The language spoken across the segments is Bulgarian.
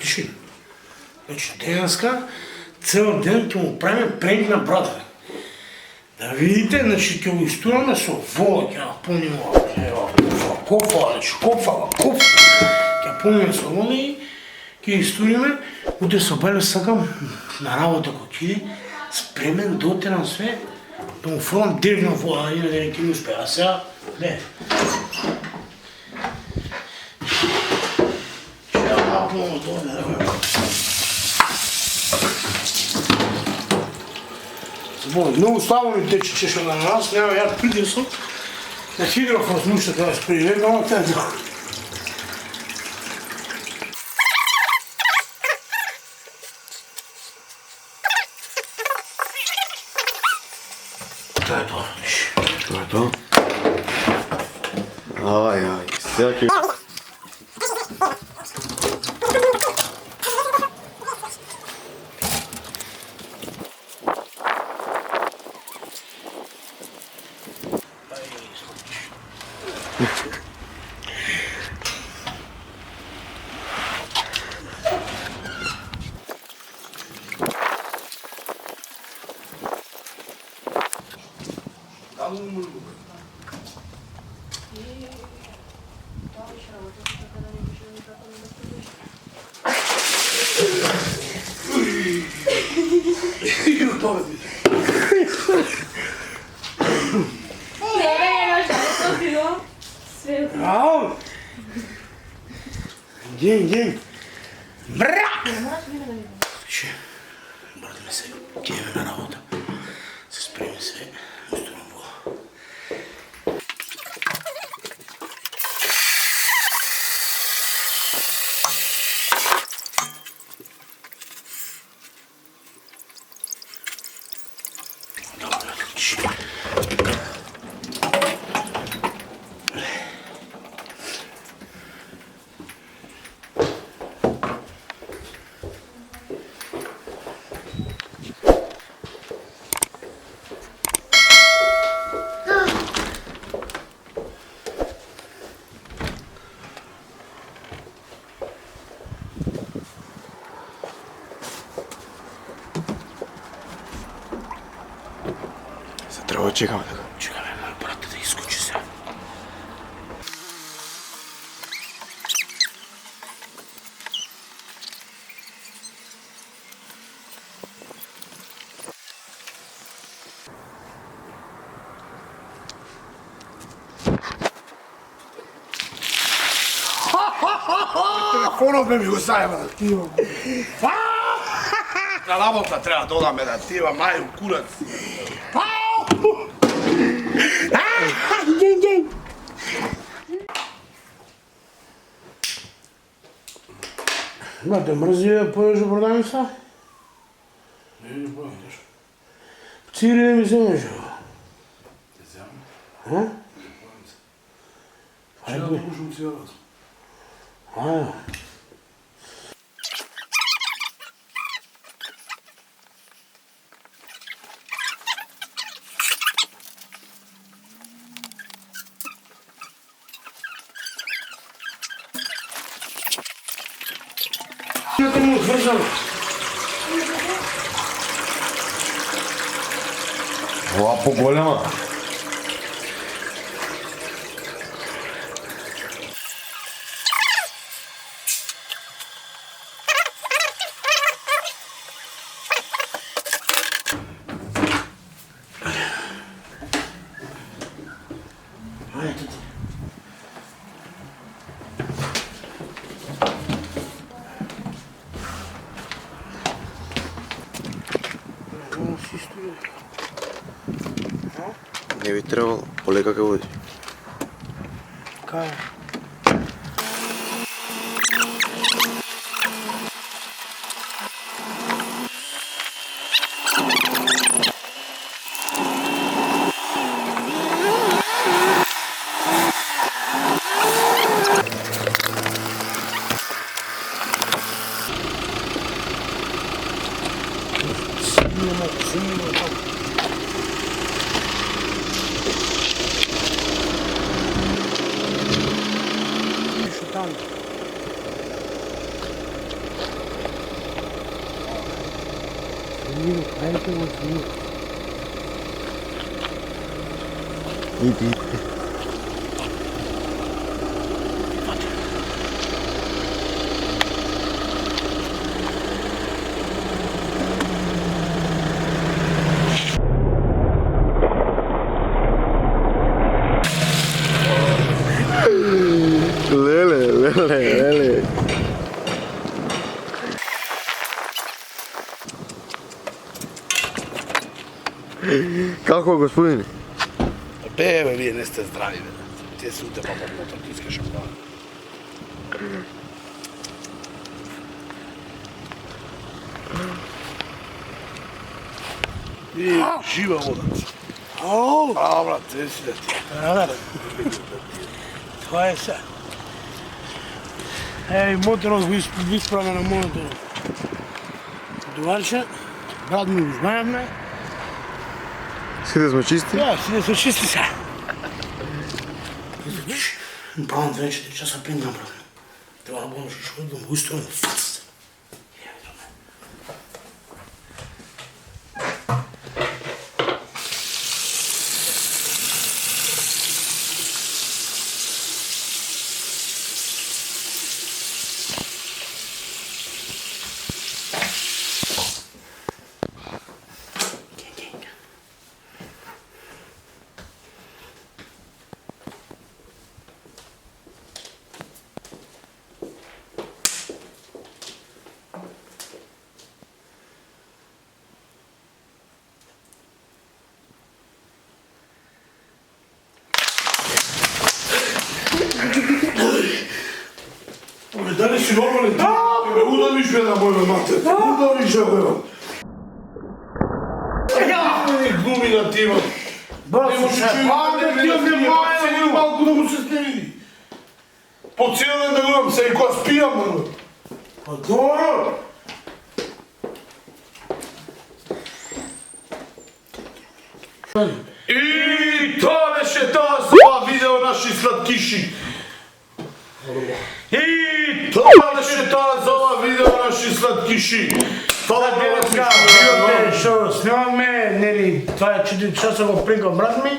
Düşün. Значи денеска цел ден ќе му правим пренк на брата. Да видите, значи ќе го истураме со вода, ќе напълним кофа, ќе пълним со вода и ќе истуриме. Утре со Беле сакам на работа кој ќе спремен, дотеран све, да му фрлам дежна вода, инаде ќе не успеа. А сега, гледай. Много слабо ми тече чеша на нас, няма яд притисъл. На хидрофрозмуща трябва да се прилега, но тя е друга. Това е това. Това е това? Ай, сега ќе... День. Бра! Ще, братиме се, тиеме на работа. Се спреме се, устроим го. Добре, отлично. Трябва да чекаме така. Чекаме, брата да изскочи сега. Телефонот ми го заеба да тива. На работа треба да одаме да тива, мају курац. День. Брате, мрзи да поеш у продавница? Не поедеш. Цири да ми вземеш. Те земам. А? Ще да пушам цял раз. Ајде. Нека му отвързам. Ова по-голема. Не би трябвало, полека ке води. Кај? Дайте го сниму. Иди. Леле. Како господине? Бе, вие не сте здрави, бе. Тие се утепа по мотор, ти искаш шампан. И жива вода. Ау! А, брат, те си да ти. Това е се. Ей, моторот го исправя на моето дуварче. Брат ми го знаеме. Сите сме чисти? Да, си да се чисти се. Правам 2-4 часа пинкам, брат. Трябва да бъдем шо да му изтроим фац. Дали си нормален? Бе, удавиш бе на моја мате. Удавиш бе, бе. Глуми на тима. Брат, Не може човек да ти овде маја, малку да му се сневиди. По цел ден да гледам, сега кога спијам, бе. па добро. И тоа беше тоа за ова видео, наши сладкиши. И тоа беше тоа за ова видео, наши сладкиши. Фала Денеска, Бога, што снимаме, нели, това е 4 часа го принкам брат ми.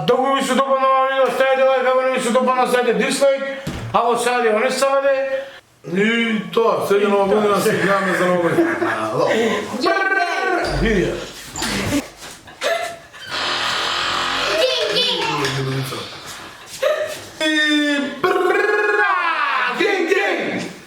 Докато ви се допадна ова видео, ставите лайк, ако не ви се допадна, ставите дислайк. Ако саде, не ставате. И тоа, сега нова година се гледаме за нова година. Видео. И